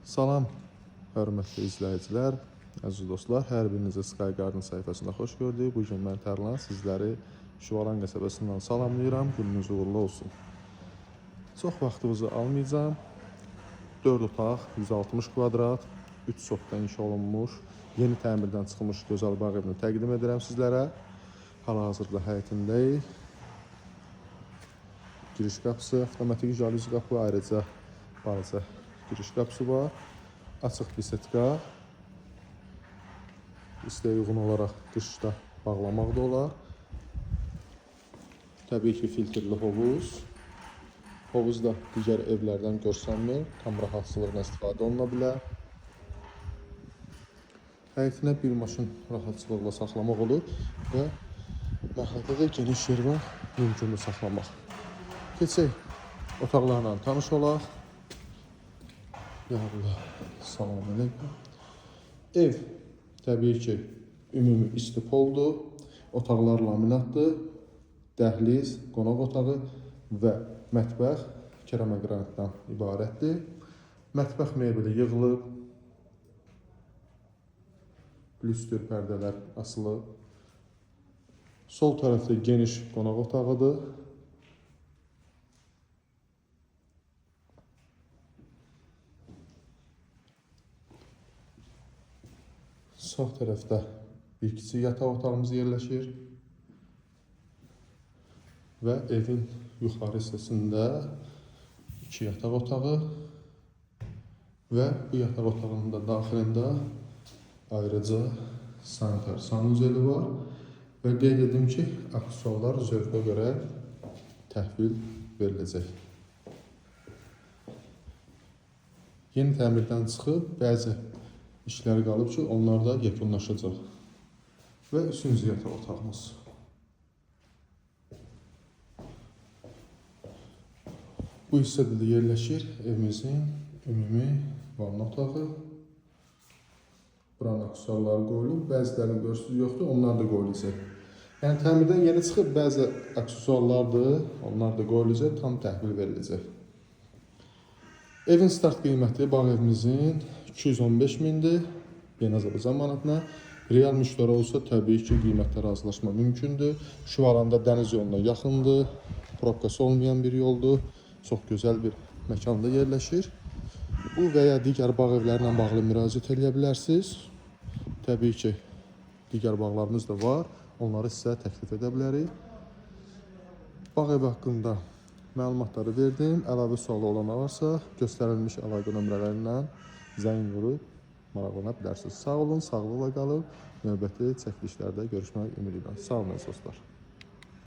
Salam, hörmətli izləyicilər, əziz dostlar, hər birinizi Sky Garden sayfasında xoş gördük. Bugün mən Tərlan sizləri Şuvalan qəsəbəsindən salamlayıram, gününüz uğurlu olsun. Çox vaxtınızı almayacağım. 4 otaq, 160 kvadrat, 3 sotda inşa olunmuş, yeni təmirdən çıxmış gözəl bağ evini təqdim edirəm sizlərə. Hal-hazırda həyətindəyik. Giriş qapısı, avtomatik jaluzi qapı, ayrıca balaca giriş qapısı var. Açıq bisetka. İstəyə uyğun olaraq qışda bağlamaq da olar. Təbii ki, filtrli hovuz. Hovuzda digər evlərdən görsənmir, tam rahatçılıqla istifadə oluna bilər. Həyətinə bir maşın rahatçılıqla saxlamaq olur və məhəllədə də geniş yer var, mümkündür saxlamaq. Keçək, otaqlarla tanış olaq. Yavrular, salam əleykum. Ev təbii ki, ümumi istipoldur, otaqlar laminatdır, dəhliz, qonaq otağı və mətbəx keramik qranitdən ibarətdir. Mətbəx mebeli yığılıb, lüstr pərdələr asılıb. Sol tərəfdə geniş qonaq otağıdır. Sağ tərəfdə bir kiçik yataq otağımız yerləşir və evin yuxarı hissəsində 2 yataq otağı və bu yataq otağının da daxilində ayrıca sanitar sanuzeli var və qeyd edim ki, aksesuarlar zövqə görə təhvil veriləcək. Yeni təmirdən çıxıb bəzi işlər qalıb ki, onlar da yekunlaşacaq. Və 3-cü yataq otağımız. Bu hissədə də yerləşir evimizin ümumi vanna otağı. Buranın aksesuarları qoyulub, bəzilərini görürsünüz yoxdur, onlar da qoyulacaq. Yəni təmirdən yeni çıxıb bəzi aksesuarlardır, onlar da qoyulacaq, tam təhvil veriləcək. Evin start qiyməti bağ evimizin 215 mindir, Yeni Azərbaycan manatına. Real müştəri olsa təbii ki, qiymətlə razılaşma mümkündür. Şuvalanda dəniz yoluna yaxındır, probkası olmayan bir yoldur, çox gözəl bir məkanda yerləşir. Bu və ya digər bağ evlərlə bağlı müraciət edə bilərsiniz. Təbii ki, digər bağlarımız da var, onları sizə təklif edə bilərik. Bağ evi haqqında məlumatları verdim. Əlavə sualı olan varsa, göstərilmiş əlaqə nömrələrindən zəng vurub maraqlana bilərsiniz. Sağ olun, sağlıqla qalın. Növbəti çəkilişlərdə görüşmək ümidi ilə. Sağ olun dostlar.